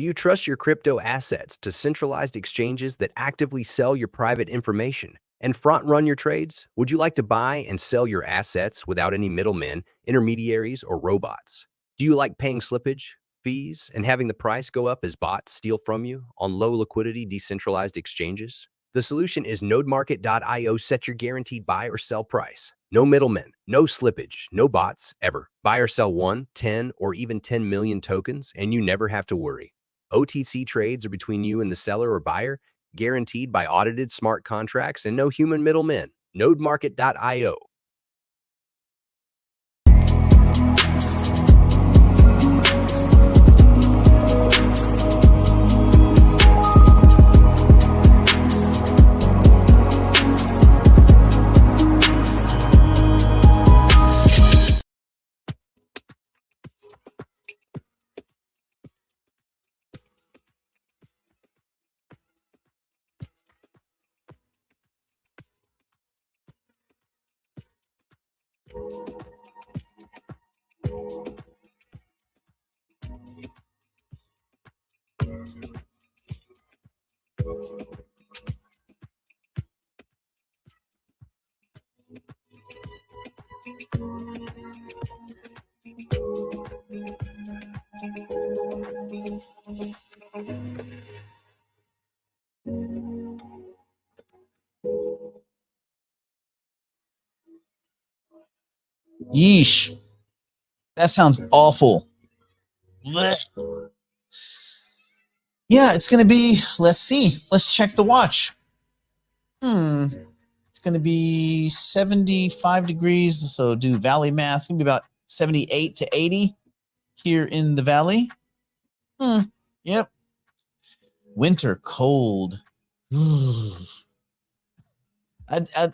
Do you trust your crypto assets to centralized exchanges that actively sell your private information and front run your trades? Would you like to buy and sell your assets without any middlemen, intermediaries, or robots? Do you like paying slippage, fees, and having the price go up as bots steal from you on low liquidity decentralized exchanges? The solution is nodemarket.io. Set your guaranteed buy or sell price. No middlemen, no slippage, no bots ever. Buy or sell 1, 10, or even 10 million tokens, and you never have to worry. OTC trades are between you and the seller or buyer, guaranteed by audited smart contracts and no human middlemen. Nodemarket.io. Yeesh. That sounds awful. Blech. Yeah, it's going to be, let's see. Let's check the watch. It's going to be 75 degrees. So do valley math. It's going to be about 78 to 80 here in the valley. Yep. Winter cold.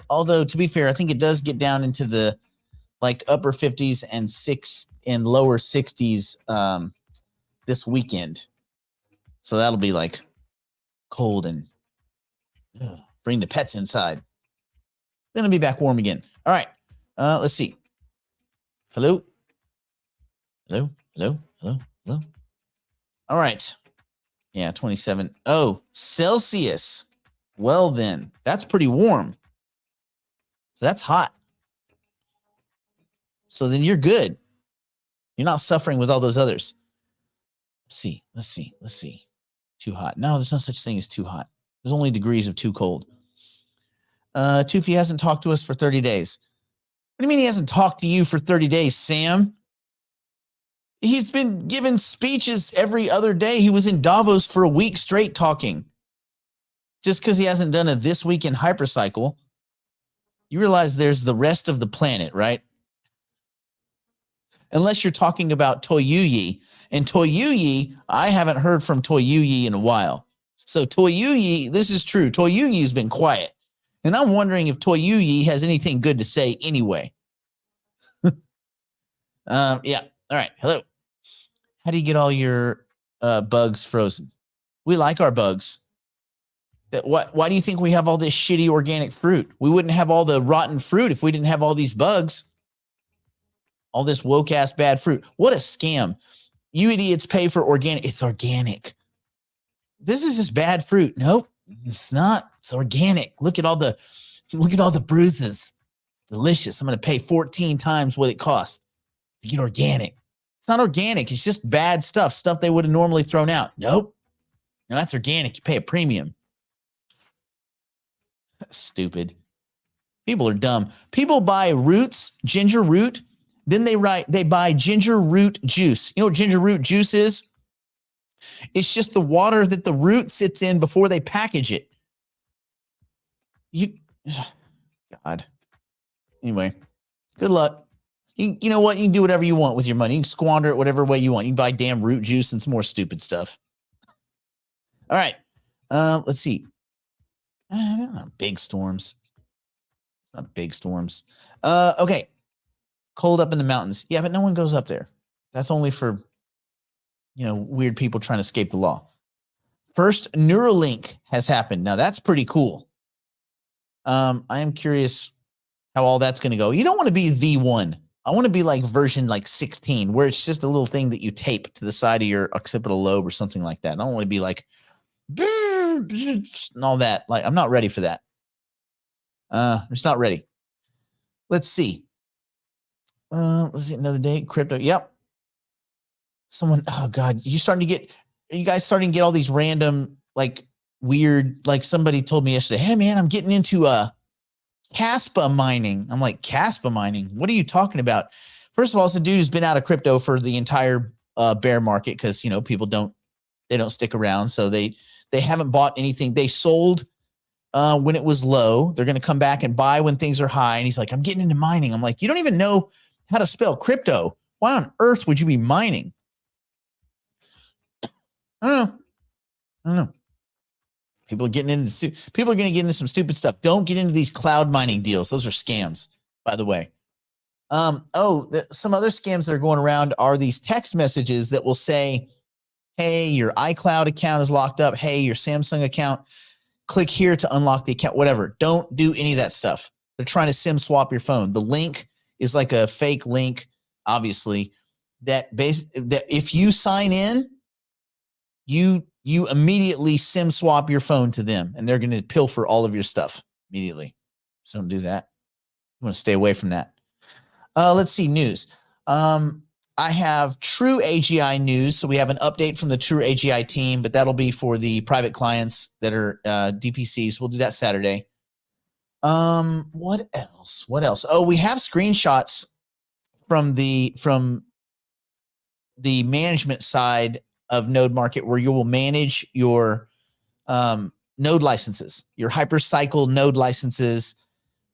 Although, to be fair, I think it does get down into the like upper 50s and lower 60s this weekend. So that'll be like cold and bring the pets inside. Then it'll be back warm again. All right. Let's see. Hello. All right. Yeah, 27. Oh, Celsius. Well, then that's pretty warm. So that's hot. So then you're good. You're not suffering with all those others. Let's see. Too hot. No, there's no such thing as too hot. There's only degrees of too cold. Toofy hasn't talked to us for 30 days. What do you mean he hasn't talked to you for 30 days, Sam? He's been giving speeches every other day. He was in Davos for a week straight talking. Just because he hasn't done a This Week in Hypercycle, you realize there's the rest of the planet, right? Unless you're talking about Toyuyi. And Toyuyi, I haven't heard from Toyuyi in a while. So Toyuyi, this is true. Toyuyi's been quiet. And I'm wondering if Toyuyi has anything good to say anyway. Yeah. All right. Hello. How do you get all your bugs frozen? We like our bugs. Why do you think we have all this shitty organic fruit? We wouldn't have all the rotten fruit if we didn't have all these bugs. All this woke ass bad fruit. What a scam. You idiots pay for organic. It's organic. This is just bad fruit. Nope, it's not. It's organic. Look at all the bruises. Delicious. I'm going to pay 14 times what it costs to get organic. It's not organic. It's just bad stuff they would have normally thrown out. Nope. No, that's organic. You pay a premium. Stupid. People are dumb. People buy roots, ginger root. Then they buy ginger root juice. You know what ginger root juice is? It's just the water that the root sits in before they package it. God. Anyway, good luck. You know what? You can do whatever you want with your money. You can squander it whatever way you want. You can buy damn root juice and some more stupid stuff. All right. Let's see. They're not big storms. Not big storms. Okay. Cold up in the mountains. Yeah, but no one goes up there. That's only for, weird people trying to escape the law. First Neuralink has happened. Now that's pretty cool. I am curious how all that's going to go. You don't want to be the one. I want to be like version like 16, where it's just a little thing that you tape to the side of your occipital lobe or something like that. I don't want to be like and all that. Like, I'm not ready for that. I'm just not ready. Let's see. Let's see another day. Crypto. Yep. Someone, oh God, are you guys starting to get all these random, like weird, like somebody told me yesterday, hey man, I'm getting into Caspa mining. I'm like, Caspa mining? What are you talking about? First of all, it's a dude who's been out of crypto for the entire bear market because, you know, people don't stick around. So they haven't bought anything. They sold when it was low. They're going to come back and buy when things are high. And he's like, I'm getting into mining. I'm like, you don't even know how to spell crypto. Why on earth would you be mining? I don't know. People are going to get into some stupid stuff. Don't get into these cloud mining deals. Those are scams, by the way. Some other scams that are going around are these text messages that will say, hey, your iCloud account is locked up. Hey, your Samsung account, click here to unlock the account, whatever. Don't do any of that stuff. They're trying to SIM swap your phone. The link is like a fake link, obviously, that if you sign in, you immediately SIM swap your phone to them, and they're going to pilfer all of your stuff immediately. So don't do that. You want to stay away from that. Let's see, news. I have True AGI news. So we have an update from the True AGI team, but that'll be for the private clients that are DPCs. We'll do that Saturday. What else? Oh, we have screenshots from the management side of Node Market where you will manage your node licenses, your hypercycle node licenses,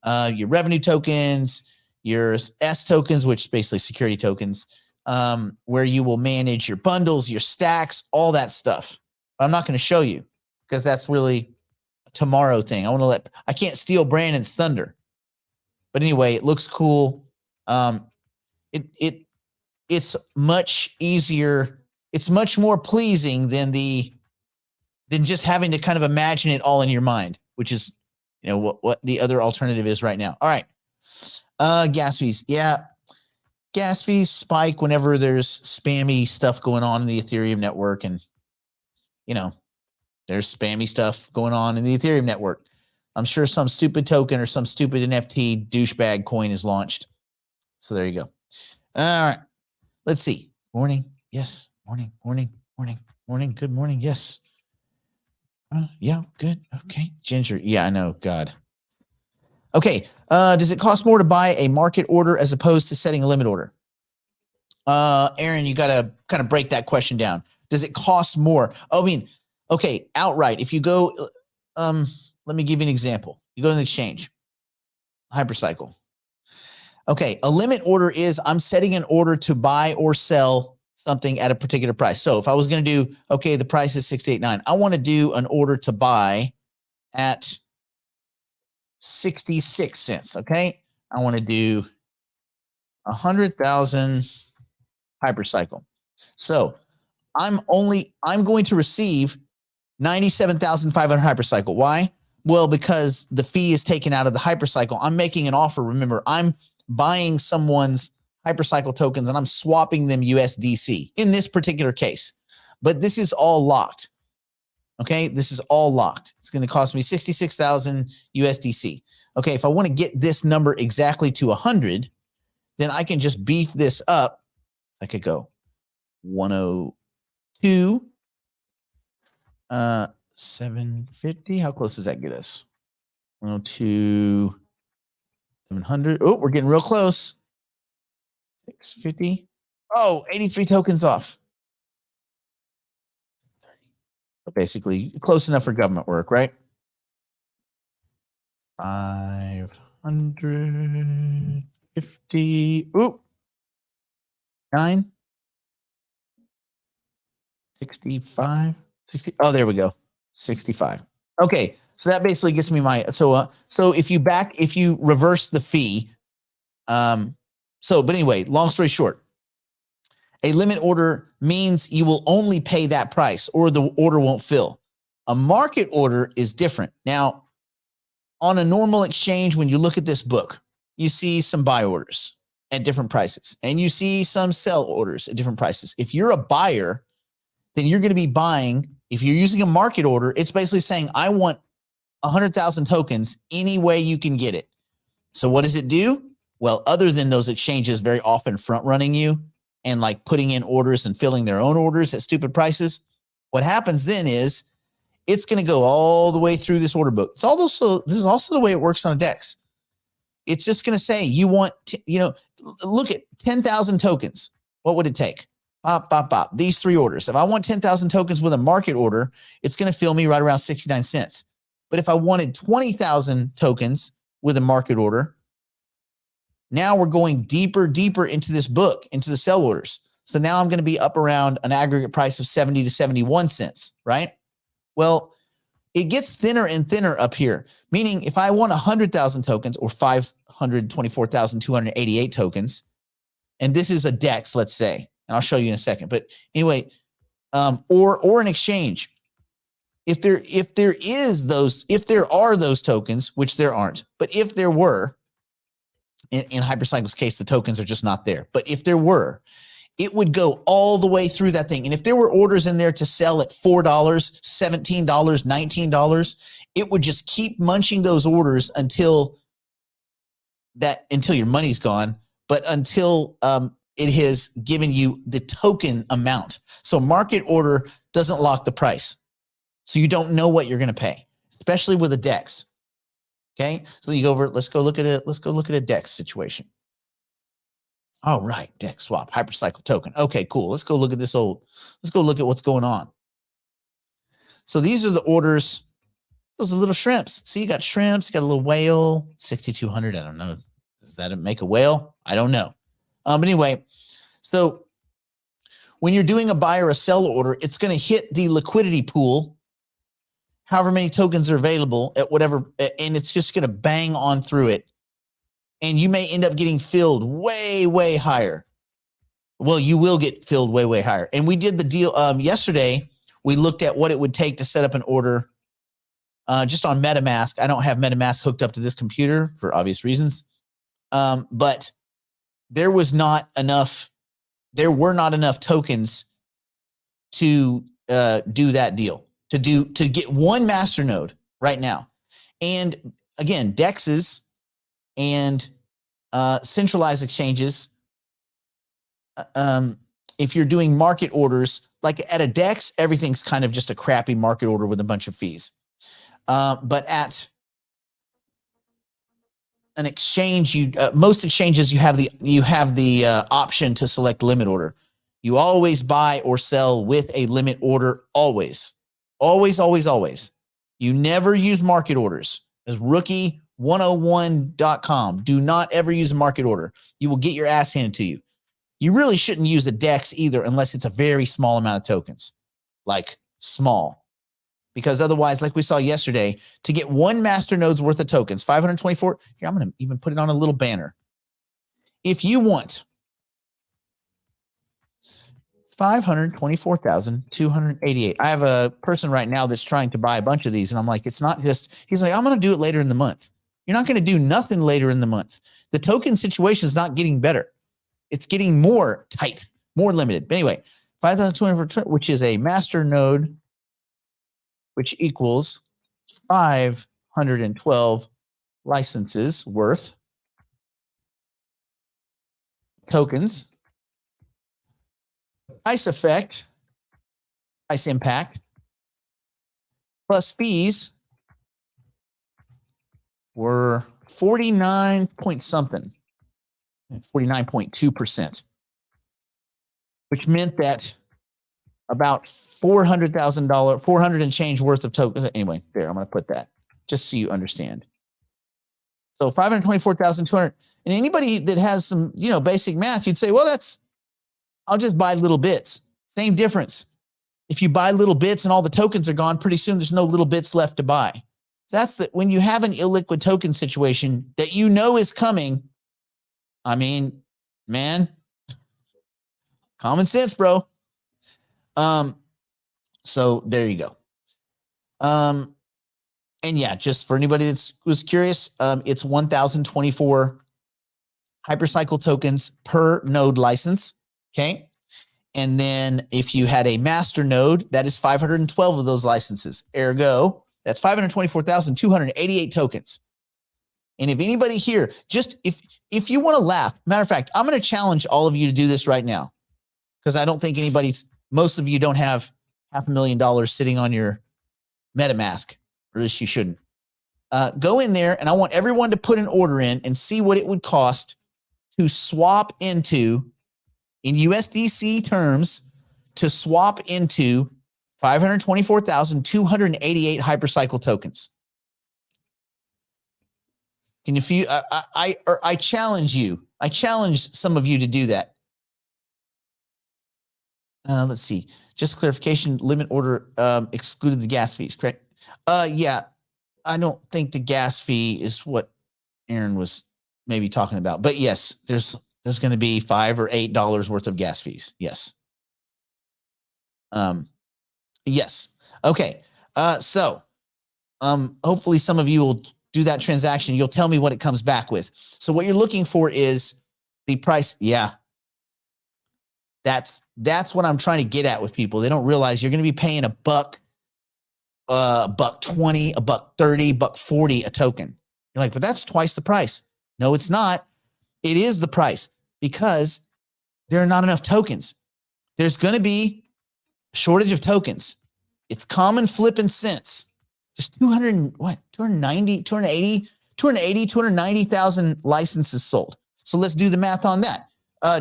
your revenue tokens, your S tokens, which is basically security tokens, where you will manage your bundles, your stacks, all that stuff. I'm not going to show you because that's really a tomorrow thing. I can't steal Brandon's thunder. But anyway, it looks cool. It's much easier. It's much more pleasing than just having to kind of imagine it all in your mind, which is, you know, what the other alternative is right now. All right. Gas fees. Yeah. Gas fees spike whenever there's spammy stuff going on in the Ethereum network. And, you know, there's spammy stuff going on in the Ethereum network. I'm sure some stupid token or some stupid NFT douchebag coin is launched. So there you go. All right. Let's see. Morning. Yes. Morning. Good morning. Yes. Yeah. Good. Okay. Ginger. Yeah, I know. God. Okay. Does it cost more to buy a market order as opposed to setting a limit order? Aaron, you got to kind of break that question down. Does it cost more? Oh, I mean, okay, outright. If you go, let me give you an example. You go to the exchange, hypercycle. Okay, a limit order is I'm setting an order to buy or sell something at a particular price. So if I was going to do, okay, the price is 689. I want to do an order to buy at 66 cents. Okay, I want to do 100,000 hypercycle. So I'm going to receive 97,500 hypercycle. Why? Well, because the fee is taken out of the hypercycle. I'm making an offer. Remember, I'm buying someone's hypercycle tokens and I'm swapping them USDC in this particular case. But this is all locked. Okay, this is all locked. It's going to cost me 66,000 USDC. Okay, if I want to get this number exactly to 100, then I can just beef this up. I could go 102, 750. How close does that get us? 102, 700. Oh, we're getting real close. 650. Oh, 83 tokens off. Basically, close enough for government work, right? 550. Ooh. 9. 65. 60. Oh, there we go. 65. Okay. So that basically gets me my, so if you reverse the fee, but anyway, long story short, a limit order means you will only pay that price or the order won't fill. A market order is different. Now, on a normal exchange, when you look at this book, you see some buy orders at different prices, and you see some sell orders at different prices. If you're a buyer, then you're going to be buying. If you're using a market order, it's basically saying, I want 100,000 tokens any way you can get it. So what does it do? Well, other than those exchanges very often front running you and like putting in orders and filling their own orders at stupid prices, what happens then is it's going to go all the way through this order book. It's also, this is also the way it works on a DEX. It's just going to say you want to, look at 10,000 tokens. What would it take? Bop, bop, bop. These three orders. If I want 10,000 tokens with a market order, it's going to fill me right around 69 cents. But if I wanted 20,000 tokens with a market order, now we're going deeper into this book, into the sell orders. So now I'm going to be up around an aggregate price of 70 to 71 cents, right? Well, it gets thinner and thinner up here, meaning if I want 100,000 tokens or 524,288 tokens, and this is a DEX, let's say, and I'll show you in a second. But anyway, or an exchange. If there are those tokens, which there aren't, but if there were, in Hypercycle's case, the tokens are just not there. But if there were, it would go all the way through that thing. And if there were orders in there to sell at $4, $17, $19, it would just keep munching those orders until your money's gone, but until it has given you the token amount. So market order doesn't lock the price. So you don't know what you're going to pay, especially with a DEX. Okay. So you go over, let's go look at a DEX situation. All right. DEX swap, Hypercycle token. Okay, cool. Let's go look at let's go look at what's going on. So these are the orders. Those are little shrimps. See, you got shrimps, you got a little whale, 6,200. I don't know. Does that make a whale? I don't know. But anyway, so when you're doing a buy or a sell order, it's going to hit the liquidity pool, however many tokens are available at whatever, and it's just going to bang on through it. And you may end up getting filled way, way higher. Well, you will get filled way, way higher. And we did the deal yesterday. We looked at what it would take to set up an order just on MetaMask. I don't have MetaMask hooked up to this computer for obvious reasons. But there were not enough tokens to do that deal, to get one masternode right now. And again, DEXs and centralized exchanges, if you're doing market orders, like at a DEX, everything's kind of just a crappy market order with a bunch of fees. But at an exchange, most exchanges, you have the option to select limit order. You always buy or sell with a limit order, always. You never use market orders. As rookie101.com, do not ever use a market order. You will get your ass handed to you. You really shouldn't use a DEX either unless it's a very small amount of tokens, like small. Because otherwise, like we saw yesterday, to get one master node's worth of tokens, 524, here, I'm going to even put it on a little banner. If you want 524,288. I have a person right now that's trying to buy a bunch of these, and I'm like, it's not just, he's like, I'm going to do it later in the month. You're not going to do nothing later in the month. The token situation is not getting better. It's getting more tight, more limited. But anyway, 5,200, which is a master node, which equals 512 licenses worth tokens. Price effect, price impact, plus fees were 49 point something, 49.2%, which meant that about $400,000, 400 and change worth of tokens. Anyway, there, I'm going to put that just so you understand. So 524,200. And anybody that has some, basic math, you'd say, well, I'll just buy little bits. Same difference. If you buy little bits and all the tokens are gone, pretty soon there's no little bits left to buy. So that's when you have an illiquid token situation that is coming. I mean, man, common sense, bro. So there you go. And yeah, just for anybody was curious, it's 1,024 hypercycle tokens per node license. Okay. And then if you had a master node, that is 512 of those licenses. Ergo, that's 524,288 tokens. And if anybody here, just if you want to laugh, matter of fact, I'm going to challenge all of you to do this right now, because I don't think most of you don't have $500,000 sitting on your MetaMask, or at least you shouldn't. Go in there, and I want everyone to put an order in and see what it would cost to swap into, in USDC terms, to swap into 524,288 hypercycle tokens. Can you feel? I challenge you. I challenge some of you to do that. Let's see. Just clarification. Limit order excluded the gas fees. Correct? Yeah. I don't think the gas fee is what Aaron was maybe talking about. But yes, there's going to be $5 or $8 worth of gas fees. Yes. Yes. Okay. So hopefully some of you will do that transaction. You'll tell me what it comes back with. So what you're looking for is the price. Yeah. That's what I'm trying to get at with people. They don't realize you're going to be paying $1, $1.20, $1.30, $1.40 a token. You're like, but that's twice the price. No, it's not. It is the price, because there are not enough tokens. There's going to be a shortage of tokens. It's common flipping sense. There's 290,000 licenses sold. So let's do the math on that.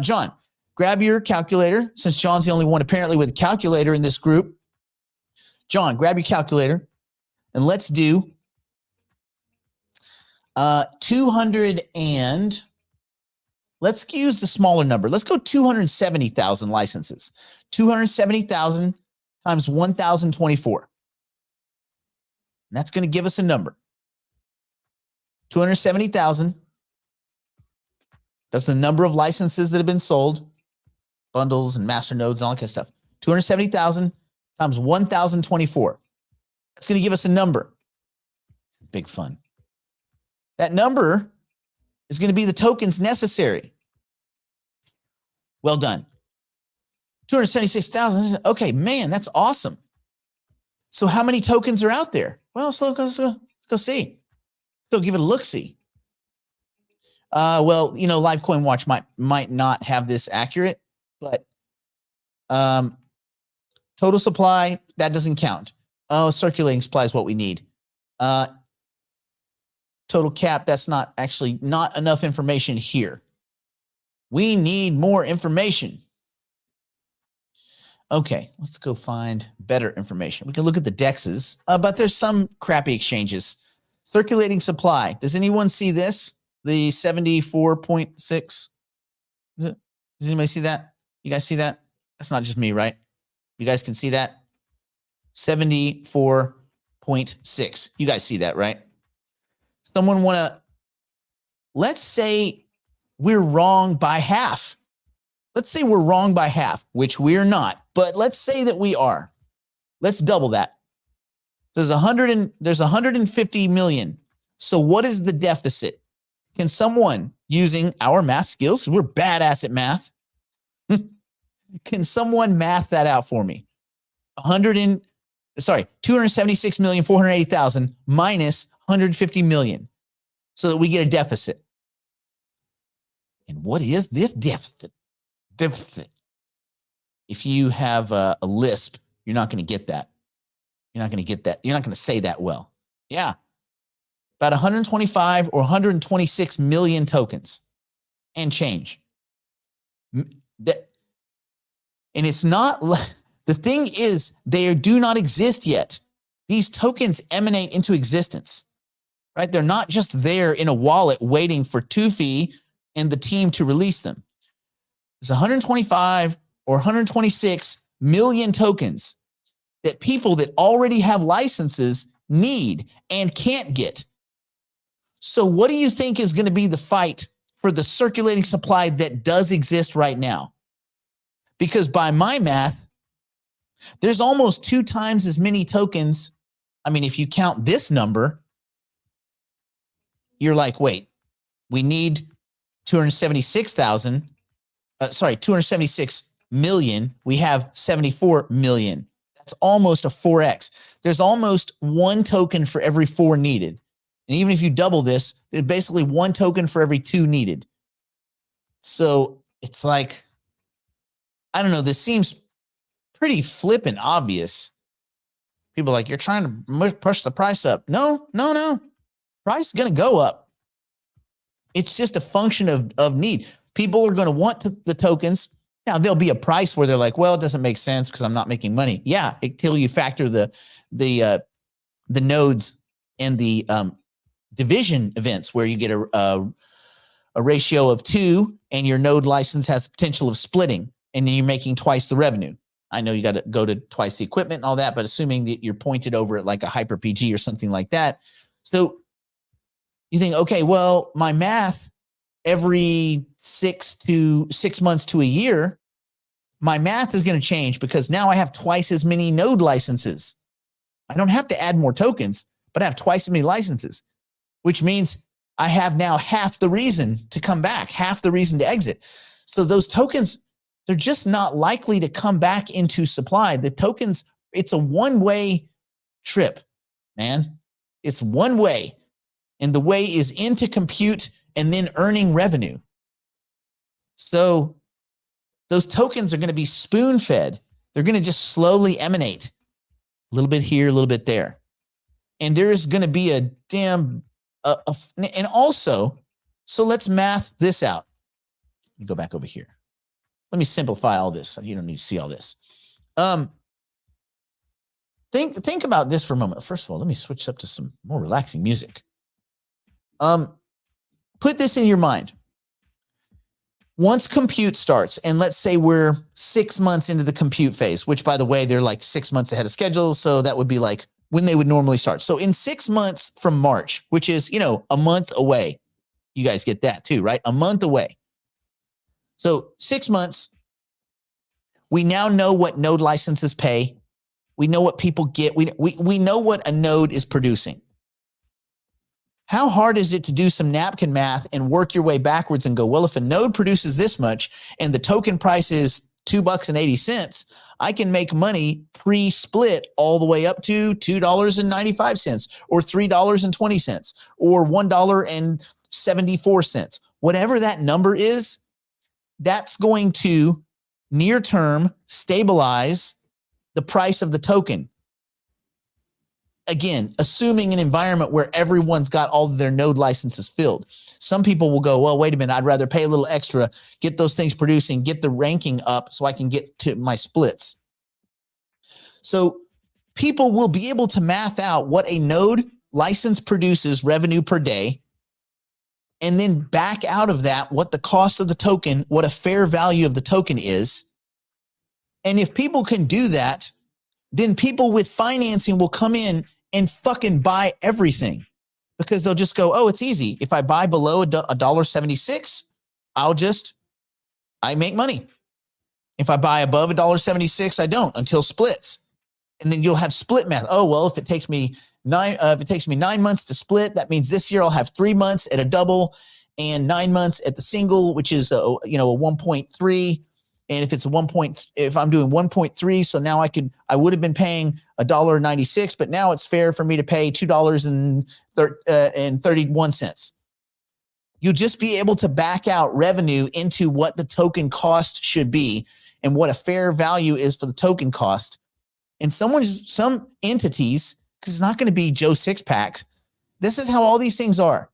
John, grab your calculator, since John's the only one apparently with a calculator in this group. John, grab your calculator, and let's do 200 and let's use the smaller number. Let's go 270,000 licenses. 270,000 times 1,024. And that's going to give us a number. 270,000. That's the number of licenses that have been sold, bundles and master nodes and all that kind of stuff. 270,000 times 1,024. That's going to give us a number. Big fun. That number is going to be the tokens necessary. Well done. 276,000. Okay, man, that's awesome. So how many tokens are out there? Well, let's go see. Let's go give it a look-see. Well, Live Coin Watch might not have this accurate, but total supply, that doesn't count. Oh, circulating supply is what we need. Total cap, that's not enough information here. We need more information. Okay, let's go find better information. We can look at the DEXs, but there's some crappy exchanges. Circulating supply. Does anyone see this? The 74.6. Does anybody see that? You guys see that? That's not just me, right? You guys can see that? 74.6. You guys see that, right? Someone let's say we're wrong by half. Let's say we're wrong by half, which we're not, but let's say that we are. Let's double that. There's 150 million. So what is the deficit? Can someone, using our math skills, because we're badass at math, can someone math that out for me? 276,480,000 minus 150 million, so that we get a deficit. And what is this deficit? If you have a Lisp, you're not going to get that. You're not going to get that. You're not going to say that well. Yeah. About 125 or 126 million tokens and change. And it's not, the thing is, they do not exist yet. These tokens emanate into existence, right? They're not just there in a wallet waiting for Tufi and the team to release them. There's 125 or 126 million tokens that people that already have licenses need and can't get. So what do you think is going to be the fight for the circulating supply that does exist right now? Because by my math, there's almost 2 times as many tokens. I mean, if you count this number, you're like, wait, we need 276,000, 276 million. We have 74 million. That's almost a 4x. There's almost one token for every 4 needed. And even if you double this, there's basically one token for every 2 needed. So it's like, I don't know, this seems pretty flippant obvious. People are like, you're trying to push the price up. No. Price is going to go up. It's just a function of need. People are going to want the tokens. Now, there'll be a price where they're like, well, it doesn't make sense because I'm not making money. Yeah, until you factor the nodes and the division events where you get a ratio of 2 and your node license has the potential of splitting, and then you're making twice the revenue. I know you got to go to twice the equipment and all that, but assuming that you're pointed over at like a hyper PG or something like that. So you think, okay, well, my math every 6 months to a year, my math is going to change because now I have twice as many node licenses. I don't have to add more tokens, but I have twice as many licenses, which means I have now half the reason to come back, half the reason to exit. So those tokens, they're just not likely to come back into supply. The tokens, it's a one-way trip, man. It's one way. And the way is into compute and then earning revenue. So those tokens are going to be spoon-fed. They're going to just slowly emanate. A little bit here, a little bit there. And there's going to be a damn, and also, so let's math this out. Let me go back over here. Let me simplify all this. You don't need to see all this. Think about this for a moment. First of all, let me switch up to some more relaxing music. Put this in your mind. Once compute starts, and let's say we're 6 months into the compute phase, which by the way, they're like 6 months ahead of schedule. So that would be like when they would normally start. So in 6 months from March, which is, a month away, you guys get that too, right? A month away. So 6 months, we now know what node licenses pay. We know what people get. We know what a node is producing. How hard is it to do some napkin math and work your way backwards and go, well, if a node produces this much and the token price is $2.80, I can make money pre-split all the way up to $2.95 or $3.20 or $1.74. Whatever that number is, that's going to near term stabilize the price of the token. Again, assuming an environment where everyone's got all of their node licenses filled. Some people will go, well, wait a minute, I'd rather pay a little extra, get those things producing, get the ranking up so I can get to my splits. So people will be able to math out what a node license produces revenue per day, and then back out of that what the cost of the token, what a fair value of the token is. And if people can do that, then people with financing will come in and fucking buy everything because they'll just go, oh, it's easy. If I buy below $1.76, I make money. If I buy above $1.76, I don't until splits. And then you'll have split math. Oh, well, if it takes me 9 months to split, that means this year I'll have 3 months at a double and 9 months at the single, which is a 1.3. And if it's if I'm doing 1.3, so now I would have been paying $1.96, but now it's fair for me to pay $2.31. You'll just be able to back out revenue into what the token cost should be and what a fair value is for the token cost. And some entities, because it's not going to be Joe Sixpack, this is how all these things are.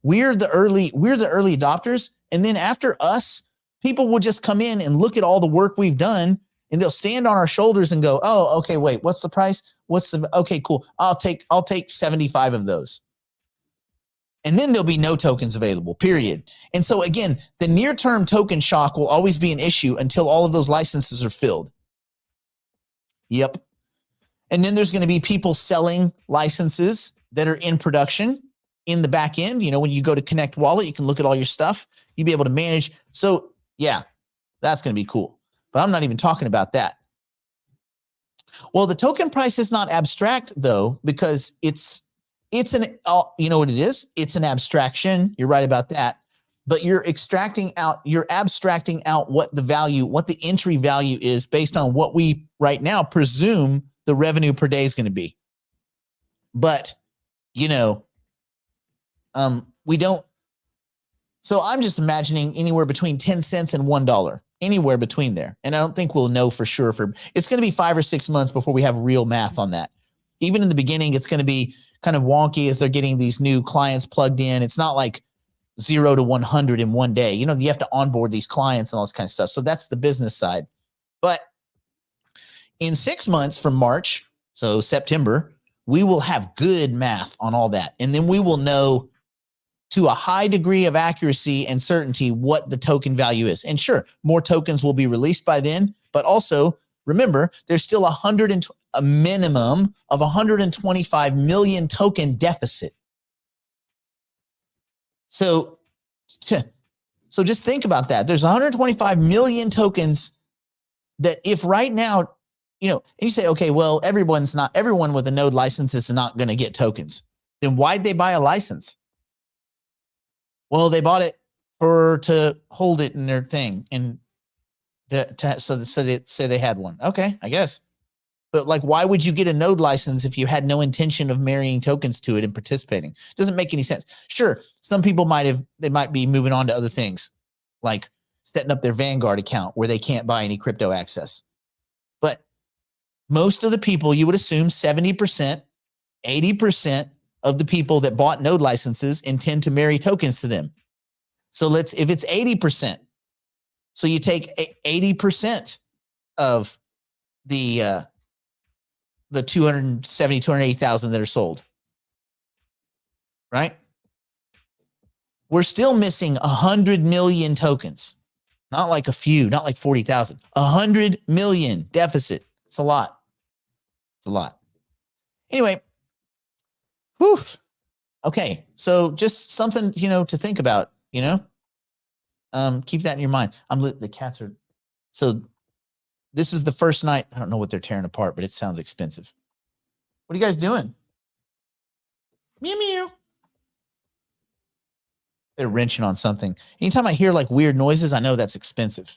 We're the early adopters, and then after us, people will just come in and look at all the work we've done, and they'll stand on our shoulders and go, oh, okay, wait, what's the price? Okay, cool. I'll take 75 of those. And then there'll be no tokens available, period. And so again, the near-term token shock will always be an issue until all of those licenses are filled. Yep. And then there's going to be people selling licenses that are in production in the back end. When you go to Connect Wallet, you can look at all your stuff. You'll be able to manage. So yeah, that's going to be cool. But I'm not even talking about that. Well, the token price is not abstract though, because it's you know what it is? It's an abstraction. You're right about that. but you're abstracting out what the entry value is based on what we right now presume the revenue per day is going to be. But, we don't. So I'm just imagining anywhere between 10 cents and $1, anywhere between there. And I don't think we'll know for sure it's going to be 5 or 6 months before we have real math on that. Even in the beginning, it's going to be kind of wonky as they're getting these new clients plugged in. It's not like 0 to 100 in one day. You have to onboard these clients and all this kind of stuff. So that's the business side. But in 6 months from March, so September, we will have good math on all that. And then we will know to a high degree of accuracy and certainty what the token value is. And sure, more tokens will be released by then, but also remember, there's still a minimum of 125 million token deficit. So just think about that. There's 125 million tokens that if right now, and you say, okay, well, everyone with a node license is not going to get tokens. Then why'd they buy a license? Well, they bought it to hold it in their thing and so they say they had one. Okay, I guess. But why would you get a node license if you had no intention of marrying tokens to it and participating? It doesn't make any sense. Sure, some people might be moving on to other things, like setting up their Vanguard account where they can't buy any crypto access. But most of the people, you would assume 70%, 80% of the people that bought node licenses intend to marry tokens to them. So if it's 80%, so you take 80% of the 280,000 that are sold, right? We're still missing 100 million tokens. Not like a few, not like 40,000. 100 million deficit. It's a lot. Anyway, whew. Okay, so just something, to think about, keep that in your mind. The cats are, so this is the first night. I don't know what they're tearing apart, but it sounds expensive. What are you guys doing? Meow, meow. They're wrenching on something. Anytime I hear weird noises, I know that's expensive.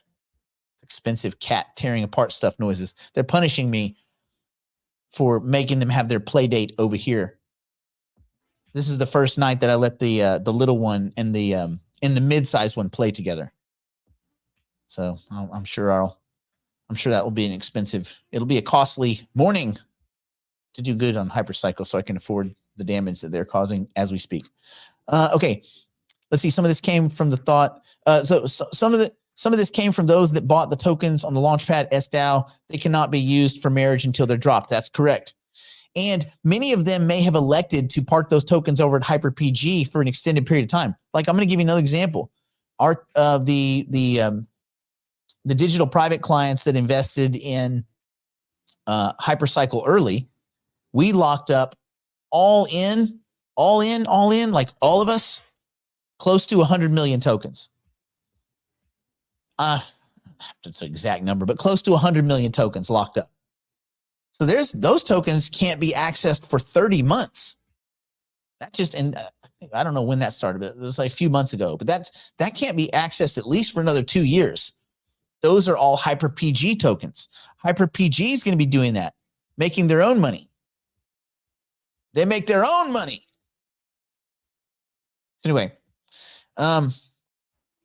It's expensive cat tearing apart stuff noises. They're punishing me for making them have their play date over here. This is the first night that I let the little one and the mid-sized one play together. So I'm sure that will be it'll be a costly morning to do good on Hypercycle so I can afford the damage that they're causing as we speak. Okay, let's see. Some of this came from the thought. So some of this came from those that bought the tokens on the Launchpad SDAO. They cannot be used for marriage until they're dropped. That's correct. And many of them may have elected to park those tokens over at HyperPG for an extended period of time. I'm going to give you another example. The digital private clients that invested in Hypercycle early, we locked up all in, like all of us, close to 100 million tokens. I have to say exact number, but close to 100 million tokens locked up. So those tokens can't be accessed for 30 months. I don't know when that started, but it was a few months ago. But that can't be accessed at least for another 2 years. Those are all HyperPG tokens. HyperPG is going to be doing that, making their own money. They make their own money. Anyway,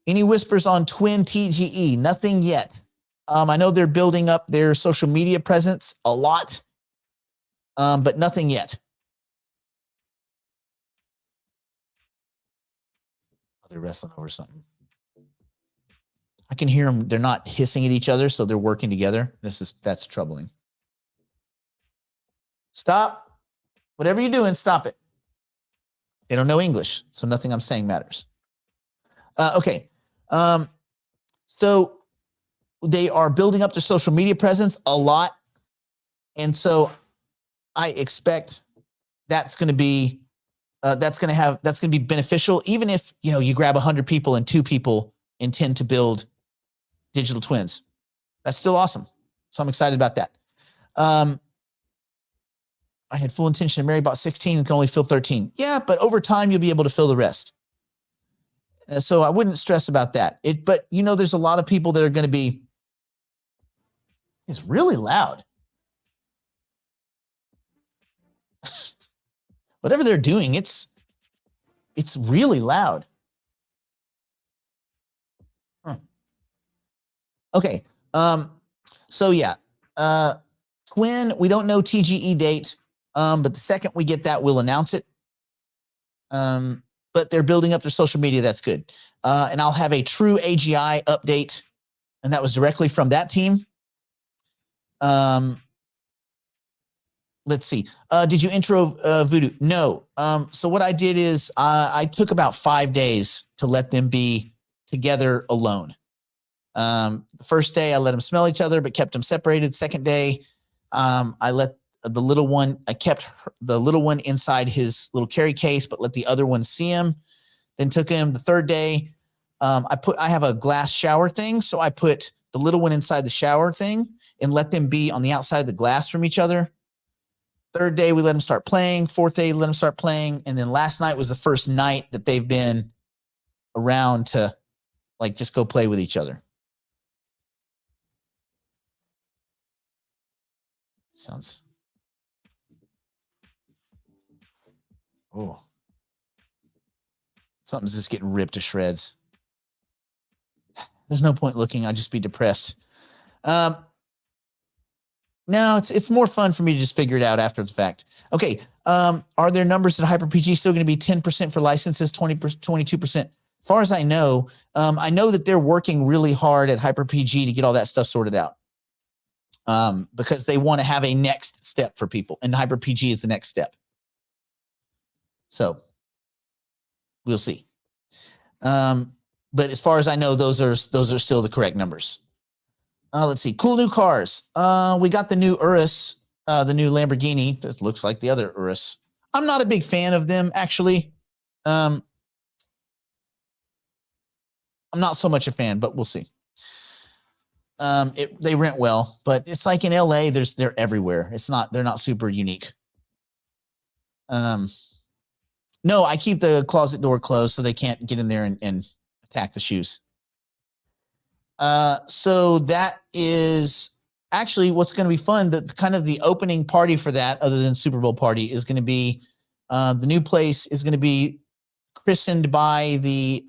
any whispers on Twin TGE? Nothing yet. I know they're building up their social media presence a lot, but nothing yet. Oh, they're wrestling over something. I can hear them. They're not hissing at each other, so they're working together. That's troubling. Stop. Whatever you're doing, stop it. They don't know English, so nothing I'm saying matters. Okay. So they are building up their social media presence a lot. And so I expect that's going to be beneficial. Even if, you grab 100 people and 2 people intend to build digital twins, that's still awesome. So I'm excited about that. I had full intention to marry about 16 and can only fill 13. Yeah, but over time, you'll be able to fill the rest. So I wouldn't stress about that. But there's a lot of people that are going to be, it's really loud. Whatever they're doing, it's really loud. Okay. So yeah. Twin, we don't know TGE date. But the second we get that, we'll announce it. But they're building up their social media. That's good. And I'll have a true AGI update. And that was directly from that team. Let's see. Did you intro Voodoo? No. So what I did is I took about 5 days to let them be together alone. The first day I let them smell each other, but kept them separated. Second day, I let the little one, I kept the little one inside his little carry case, but let the other one see him. Then took him the third day. I have a glass shower thing. So I put the little one inside the shower thing and let them be on the outside of the glass from each other. Third day, we let them start playing. Fourth day, let them start playing. And then last night was the first night that they've been around to like just go play with each other. Sounds. Oh. Something's just getting ripped to shreds. There's no point looking. I'll just be depressed. No, it's more fun for me to just figure it out after the fact. Okay. Are there numbers at HyperPG still going to be 10% for licenses, 22%? As far as I know that they're working really hard at HyperPG to get all that stuff sorted out. Because they want to have a next step for people, and HyperPG is the next step. So we'll see. But as far as I know, those are still the correct numbers. Let's see. Cool new cars. We got the new Urus, the new Lamborghini. That looks like the other Urus. I'm not a big fan of them, actually. I'm not so much a fan, but we'll see. They rent well, but it's like in LA, they're everywhere. They're not super unique. No, I keep the closet door closed so they can't get in there and attack the shoes. So that is actually what's going to be fun. The kind of the opening party for that, other than Super Bowl party, is going to be the new place is going to be christened by the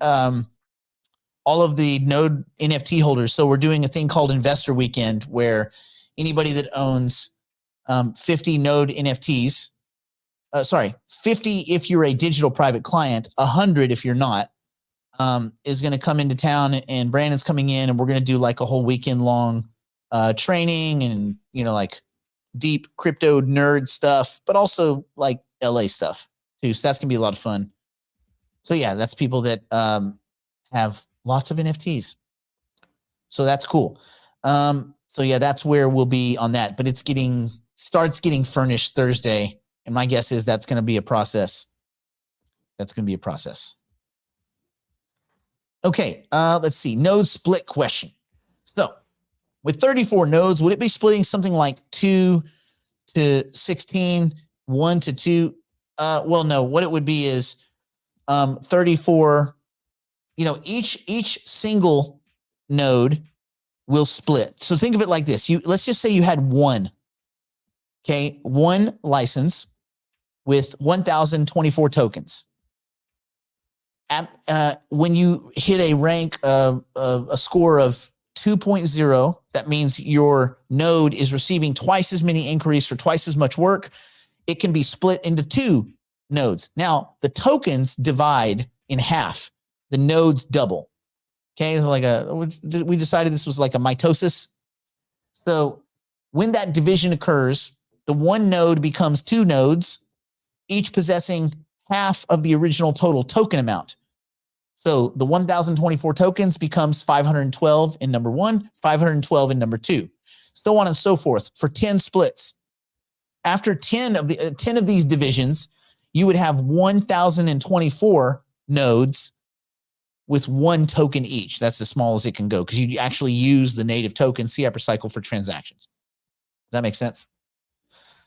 all of the Node NFT holders. So we're doing a thing called Investor Weekend, where anybody that owns 50 Node NFTs, 50 if you're a digital private client, 100 if you're not, is going to come into town, and Brandon's coming in, and we're going to do like a whole weekend long training and, like deep crypto nerd stuff, but also like LA stuff too. So that's going to be a lot of fun. So yeah, that's people that have lots of NFTs. So that's cool. So yeah, that's where we'll be on that, but starts getting furnished Thursday. And my guess is that's going to be a process. Okay. Let's see. Node split question. So with 34 nodes, would it be splitting something like 2 to 16, 1 to 2? Well, no, what it would be is 34. Each single node will split. So think of it like this. Let's just say you had one license with 1,024 tokens. When you hit a rank of a score of 2.0, that means your node is receiving twice as many inquiries for twice as much work. It can be split into 2 nodes. Now, the tokens divide in half. The nodes double. Okay, it's we decided this was like a mitosis. So when that division occurs, the one node becomes 2 nodes, each possessing half of the original total token amount. So the 1,024 tokens becomes 512 in number 1, 512 in number 2, so on and so forth for 10 splits. After 10 of these divisions, you would have 1,024 nodes with 1 token each. That's as small as it can go because you actually use the native token CHyperCycle for transactions. Does that make sense?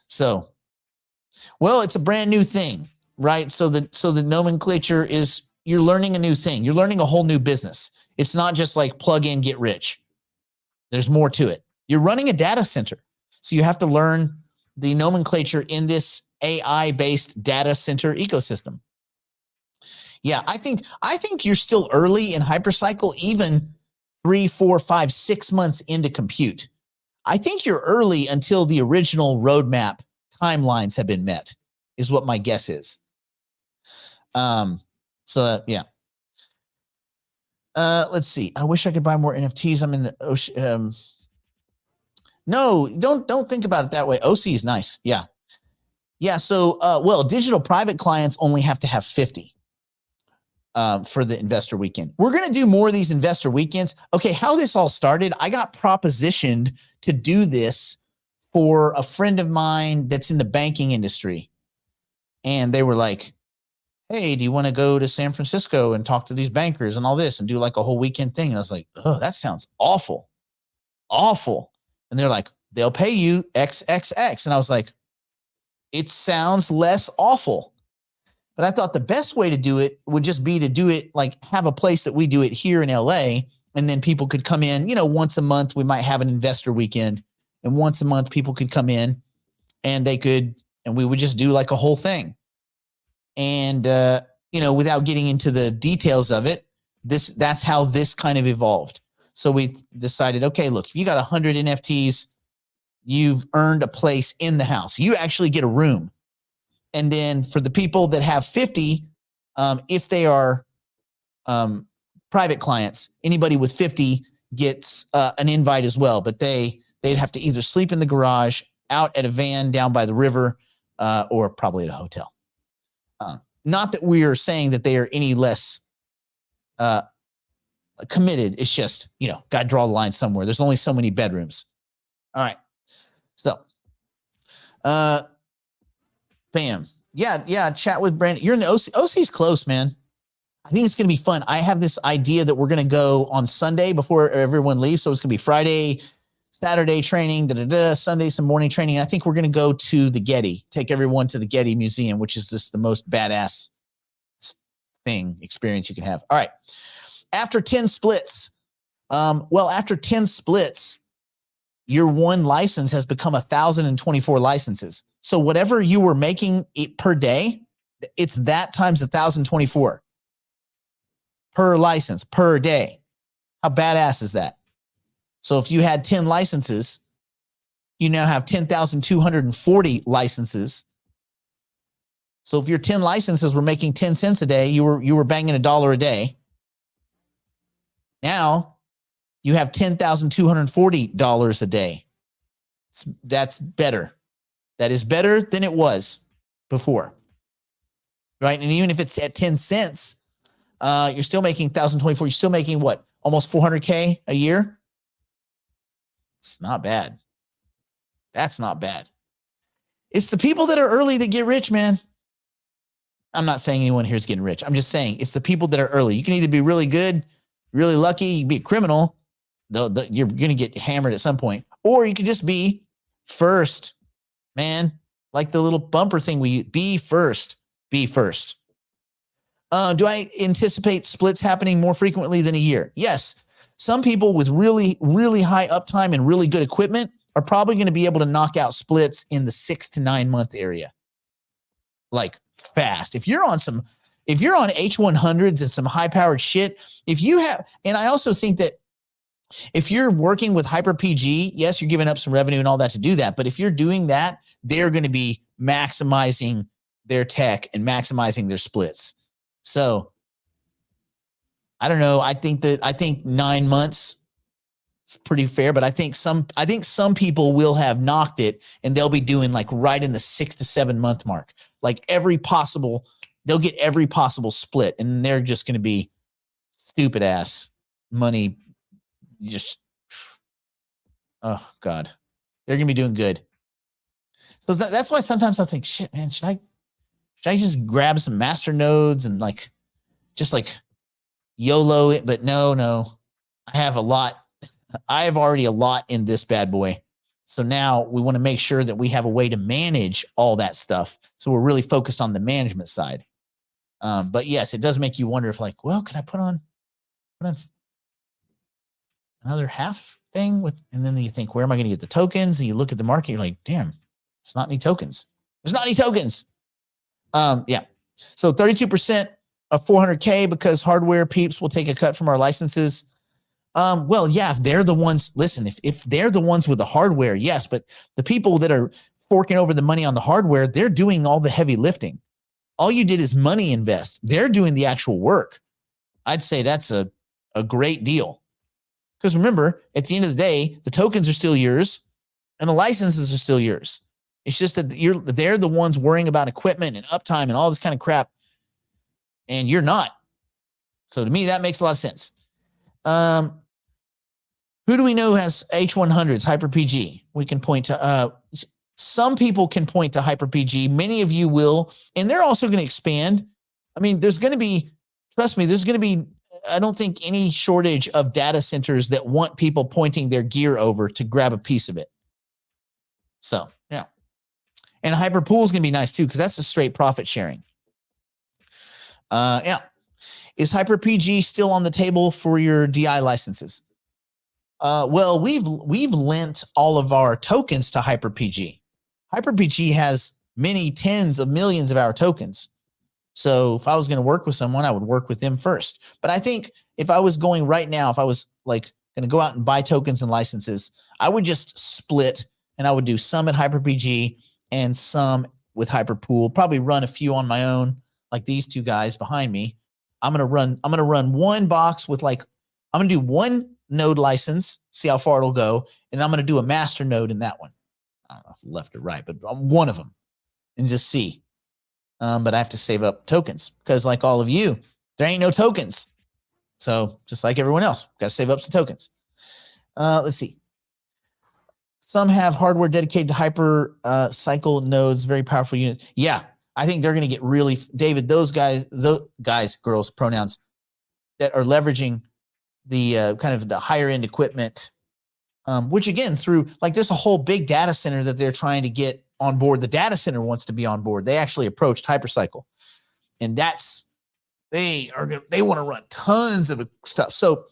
So, well, it's a brand new thing, right? So the nomenclature is, you're learning a new thing. You're learning a whole new business. It's not just like plug in, get rich. There's more to it. You're running a data center. So you have to learn the nomenclature in this AI-based data center ecosystem. Yeah, I think you're still early in hypercycle, even 3, 4, 5, 6 months into compute. I think you're early until the original roadmap timelines have been met, is what my guess is. Yeah. Let's see. I wish I could buy more NFTs. I'm in the ocean. No, don't think about it that way. OC is nice. Yeah. Yeah. So, well, digital private clients only have to have 50 for the investor weekend. We're going to do more of these investor weekends. Okay. How this all started, I got propositioned to do this for a friend of mine that's in the banking industry. And they were like, hey, do you want to go to San Francisco and talk to these bankers and all this and do like a whole weekend thing? And I was like, oh, that sounds awful. Awful. And they're like, they'll pay you XXX. And I was like, it sounds less awful. But I thought the best way to do it would just be to do it like have a place that we do it here in LA. And then people could come in, once a month, we might have an investor weekend. And once a month, people could come in and we would just do like a whole thing. And, without getting into the details of it, that's how this kind of evolved. So we decided, okay, look, if you got 100 NFTs, you've earned a place in the house. You actually get a room. And then for the people that have 50, if they are private clients, anybody with 50 gets an invite as well. But they'd have to either sleep in the garage, out at a van down by the river, or probably at a hotel. Not that we are saying that they are any less committed. It's just, got to draw the line somewhere. There's only so many bedrooms. All right. So, bam. Yeah. Chat with Brandon. You're in the OC. OC's close, man. I think it's going to be fun. I have this idea that we're going to go on Sunday before everyone leaves. So it's going to be Friday, Saturday training, Sunday, some morning training. I think we're going to go to the Getty, take everyone to the Getty Museum, which is just the most badass experience you can have. All right. After 10 splits, after 10 splits, your one license has become 1,024 licenses. So whatever you were making it per day, it's that times 1,024 per license per day. How badass is that? So if you had 10 licenses, you now have 10,240 licenses. So if your 10 licenses were making 10 cents a day, you were banging $1 a day. Now you have $10,240 a day. That's better. That is better than it was before. Right? And even if it's at 10 cents, you're still making 1,024. You're still making what? Almost 400K a year? It's not bad. That's not bad. It's the people that are early that get rich, man. I'm not saying anyone here is getting rich. I'm just saying it's the people that are early. You can either be really good, really lucky, you can be a criminal, though you're going to get hammered at some point, or you could just be first, man. Like the little bumper thing be first. Be first. Do I anticipate splits happening more frequently than a year? Yes. Some people with really, really high uptime and really good equipment are probably going to be able to knock out splits in the 6 to 9 month area. Like fast. If you're on H100s and some high powered shit, and I also think that if you're working with Hyper PG, yes, you're giving up some revenue and all that to do that. But if you're doing that, they're going to be maximizing their tech and maximizing their splits. So I don't know. I think 9 months is pretty fair, but I think some people will have knocked it and they'll be doing like right in the 6 to 7 month mark. Like they'll get every possible split, and they're just going to be stupid ass money. Just, oh God, they're going to be doing good. So that's why sometimes I think, shit, man, should I just grab some master nodes and just YOLO it? But no, I have already a lot in this bad boy. So now we want to make sure that we have a way to manage all that stuff. So we're really focused on the management side. But yes, it does make you wonder if like, well, can I put on another half thing with, and then you think, where am I going to get the tokens? And you look at the market, you're like, damn, it's not any tokens. There's not any tokens. Yeah. So 32% of 400K because hardware peeps will take a cut from our licenses. Well, yeah, if they're the ones, listen, if they're the ones with the hardware, yes, but the people that are forking over the money on the hardware, they're doing all the heavy lifting. All you did is money invest. They're doing the actual work. I'd say that's a great deal. Because remember, at the end of the day, the tokens are still yours and the licenses are still yours. It's just that they're the ones worrying about equipment and uptime and all this kind of crap, and you're not. So to me, that makes a lot of sense. Who do we know has H100s, Hyper-PG? We can point to, some people can point to Hyper-PG. Many of you will, and they're also going to expand. I mean, there's going to be, trust me, there's going to be, I don't think any shortage of data centers that want people pointing their gear over to grab a piece of it. So, yeah. And Hyperpool is going to be nice too, because that's a straight profit sharing. Yeah. Is Hyper-PG still on the table for your DI licenses? Well, we've lent all of our tokens to Hyper-PG. Hyper-PG has many tens of millions of our tokens. So if I was going to work with someone, I would work with them first. But I think if I was going right now, if I was like going to go out and buy tokens and licenses, I would just split and I would do some at Hyper-PG and some with Hyperpool, probably run a few on my own, like these two guys behind me. I'm going to run one box with like, I'm going to do one node license, see how far it'll go. And I'm going to do a master node in that one. I don't know if left or right, but one of them and just see. But I have to save up tokens because like all of you, there ain't no tokens. So just like everyone else, got to save up some tokens. Let's see. Some have hardware dedicated to hyper cycle nodes, very powerful units. Yeah, I think they're going to get really, David, those guys, girls, pronouns that are leveraging the kind of the higher end equipment, which again, through like there's a whole big data center that they're trying to get on board. The data center wants to be on board. They actually approached Hypercycle, and they want to run tons of stuff. So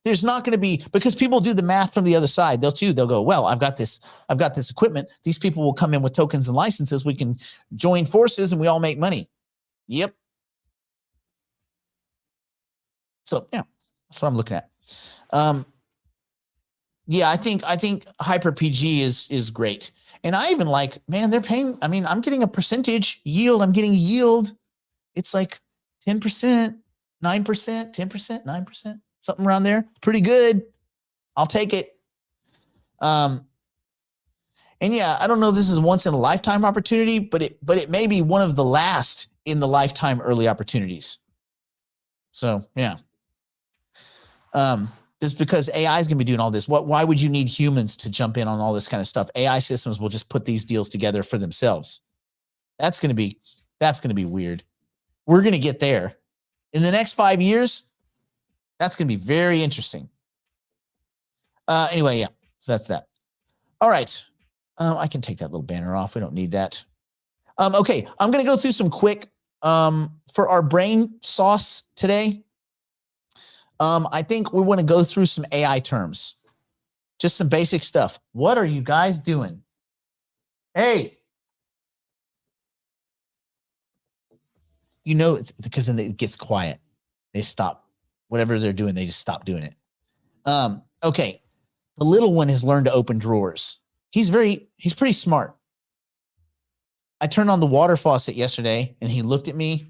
there's not going to be, because people do the math from the other side. They'll go, well, I've got this equipment. These people will come in with tokens and licenses. We can join forces and we all make money. Yep. So yeah, that's what I'm looking at. Yeah, I think Hyper-PG is great. And I even like, man, they're paying, I mean, I'm getting a percentage yield. I'm getting yield. It's like 10%, 9%, 10%, 9%, something around there. Pretty good. I'll take it. And yeah, I don't know if this is once in a lifetime opportunity, but it may be one of the last in the lifetime early opportunities. So yeah. Just because AI is going to be doing all this. Why would you need humans to jump in on all this kind of stuff? AI systems will just put these deals together for themselves. That's going to be weird. We're going to get there in the next 5 years. That's going to be very interesting. Anyway, yeah, so that's that. All right. I can take that little banner off. We don't need that. Okay. I'm going to go through some quick, for our brain sauce today. I think we want to go through some AI terms, just some basic stuff. What are you guys doing? Hey, you know, it's because then it gets quiet. They stop whatever they're doing. They just stop doing it. Okay. The little one has learned to open drawers. He's pretty smart. I turned on the water faucet yesterday and he looked at me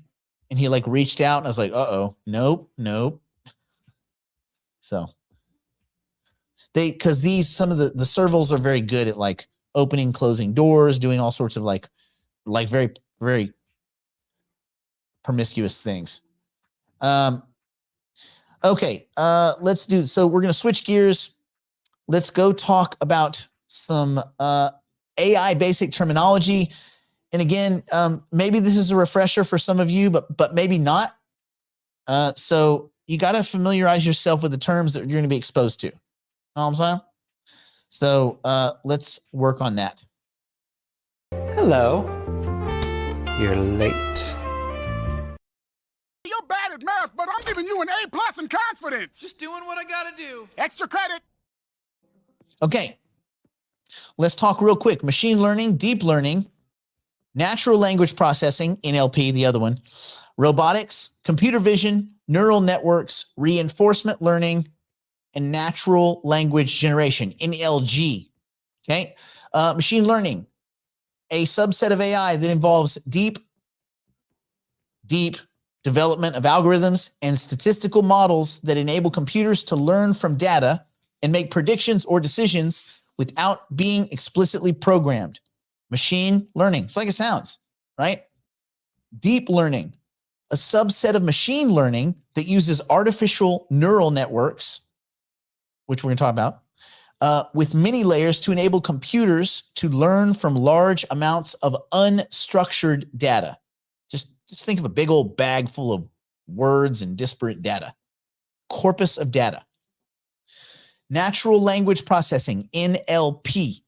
and he like reached out and I was like, uh-oh, nope. So because some of the servals are very good at like opening, closing doors, doing all sorts of like very, very promiscuous things. Okay. Let's do, so we're going to switch gears. Let's go talk about some AI basic terminology. And again, maybe this is a refresher for some of you, but maybe not. So you got to familiarize yourself with the terms that you're going to be exposed to. Know what I'm saying? So let's work on that. Hello. You're late. confidence. Just doing what I gotta do. Extra credit. Okay. Let's talk real quick. Machine learning, deep learning, natural language processing, NLP, the other one, robotics, computer vision, neural networks, reinforcement learning, and natural language generation, NLG. Okay. Machine learning, a subset of AI that involves deep development of algorithms and statistical models that enable computers to learn from data and make predictions or decisions without being explicitly programmed. Machine learning. It's like it sounds, right? Deep learning, a subset of machine learning that uses artificial neural networks, which we're going to talk about, with many layers to enable computers to learn from large amounts of unstructured data. Just think of a big old bag full of words and disparate data. Corpus of data. Natural language processing, NLP,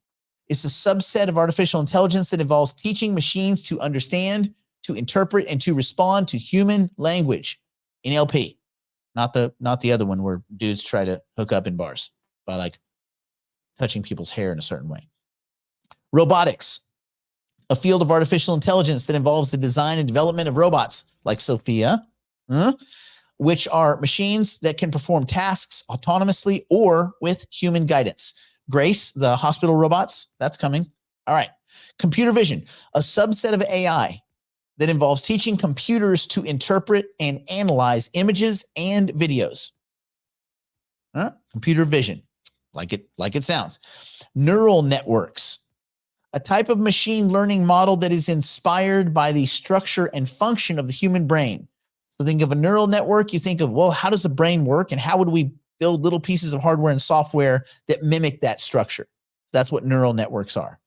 is a subset of artificial intelligence that involves teaching machines to understand, to interpret, and to respond to human language. NLP, not the other one where dudes try to hook up in bars by like touching people's hair in a certain way. Robotics, a field of artificial intelligence that involves the design and development of robots like Sophia, which are machines that can perform tasks autonomously or with human guidance. Grace, the hospital robots, that's coming. All right. Computer vision, a subset of AI that involves teaching computers to interpret and analyze images and videos. Computer vision, like it sounds. Neural networks, a type of machine learning model that is inspired by the structure and function of the human brain. So think of a neural network, you think of, well, how does the brain work and how would we build little pieces of hardware and software that mimic that structure? That's what neural networks are.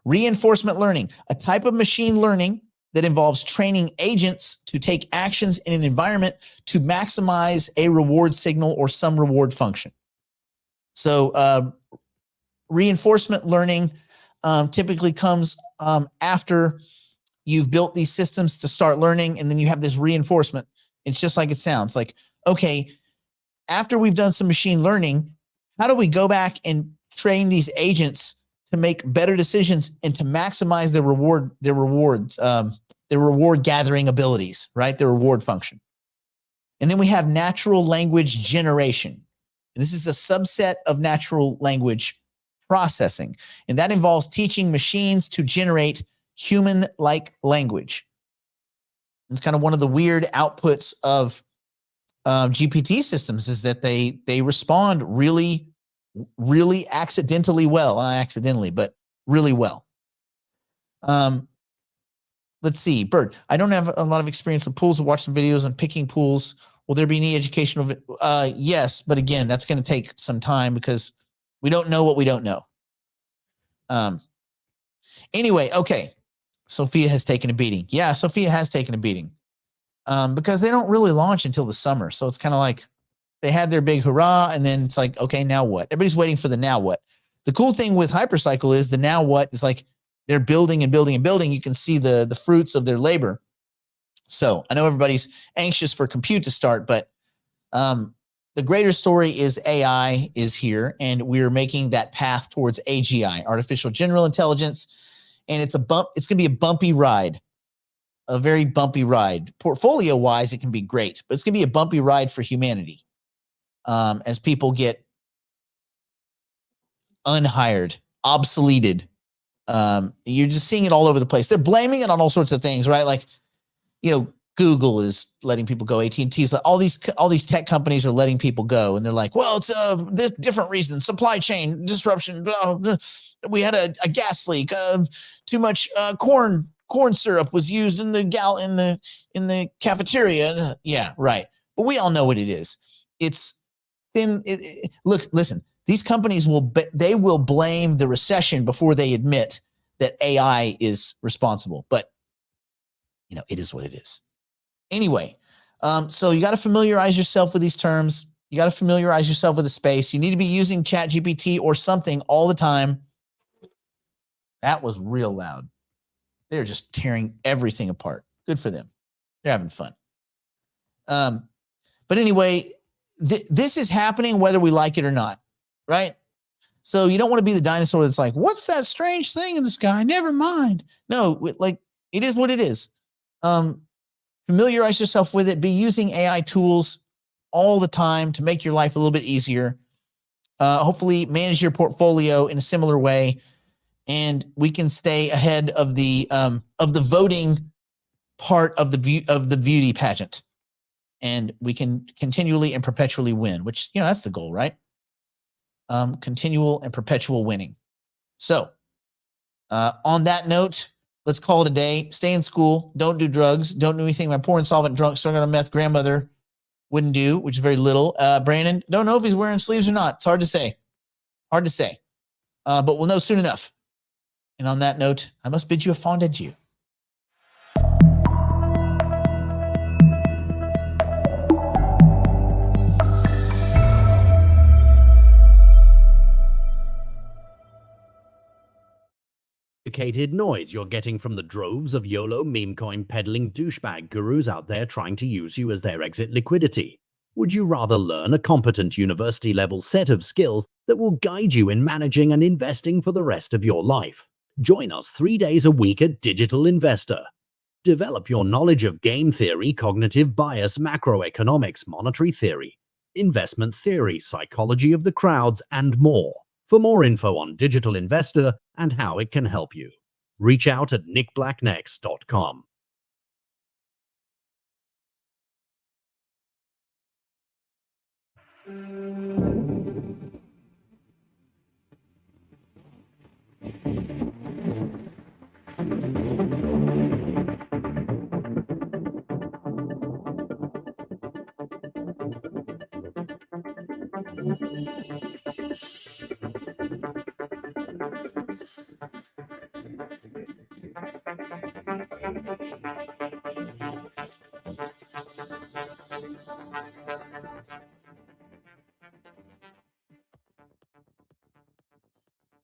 Reinforcement learning, a type of machine learning that involves training agents to take actions in an environment to maximize a reward signal or some reward function. So reinforcement learning typically comes after you've built these systems to start learning, and then you have this reinforcement. It's just like it sounds like, okay, after we've done some machine learning, how do we go back and train these agents to make better decisions and to maximize their reward gathering abilities, right? Their reward function. And then we have natural language generation. And this is a subset of natural language processing. And that involves teaching machines to generate human-like language. It's kind of one of the weird outputs of GPT systems is that they respond really, really accidentally well. Not accidentally, but really well. Let's see, Bert, I don't have a lot of experience with pools. I've watched some videos on picking pools. Will there be any educational? Yes, but again, that's going to take some time because we don't know what we don't know. Anyway, okay. Sophia has taken a beating. Yeah, Sophia has taken a beating because they don't really launch until the summer. So it's kind of like they had their big hurrah, and then it's like, okay, now what? Everybody's waiting for the now what. The cool thing with Hypercycle is the now what is like they're building and building and building. You can see the fruits of their labor. So I know everybody's anxious for compute to start, but the greater story is AI is here, and we're making that path towards AGI, artificial general intelligence. And it's going to be a bumpy ride, a very bumpy ride. Portfolio wise, it can be great, but it's going to be a bumpy ride for humanity as people get unhired, obsoleted. You're just seeing it all over the place. They're blaming it on all sorts of things, right? Like, Google is letting people go. AT&T's like all these tech companies are letting people go, and they're like, well, it's this different reasons, supply chain disruption. We had a gas leak. Too much corn syrup was used in the cafeteria. Yeah, right. But we all know what it is. It's thin. Look, listen. These companies will blame the recession before they admit that AI is responsible. But it is what it is. Anyway, so you got to familiarize yourself with these terms. You got to familiarize yourself with the space. You need to be using ChatGPT or something all the time. That was real loud. They're just tearing everything apart. Good for them. They're having fun. But anyway, this is happening whether we like it or not, right? So you don't want to be the dinosaur that's like, what's that strange thing in the sky? Never mind. No, like it is what it is. Familiarize yourself with it. Be using AI tools all the time to make your life a little bit easier. Hopefully manage your portfolio in a similar way, and we can stay ahead of the voting part of the beauty pageant, and we can continually and perpetually win, which, you know, that's the goal, right? Continual and perpetual winning. So on that note, let's call it a day. Stay in school. Don't do drugs. Don't do anything my poor insolvent drunk strung on a meth grandmother wouldn't do, which is very little. Brandon, don't know if he's wearing sleeves or not. It's hard to say. Hard to say. But we'll know soon enough. And on that note, I must bid you a fond adieu. Noise you're getting from the droves of YOLO meme coin peddling douchebag gurus out there trying to use you as their exit liquidity? Would you rather learn a competent university level set of skills that will guide you in managing and investing for the rest of your life? Join us 3 days a week at Digital Investor. Develop your knowledge of game theory, cognitive bias, macroeconomics, monetary theory, investment theory, psychology of the crowds, and more. For more info on Digital Investor and how it can help you, reach out at nickblacknext.com.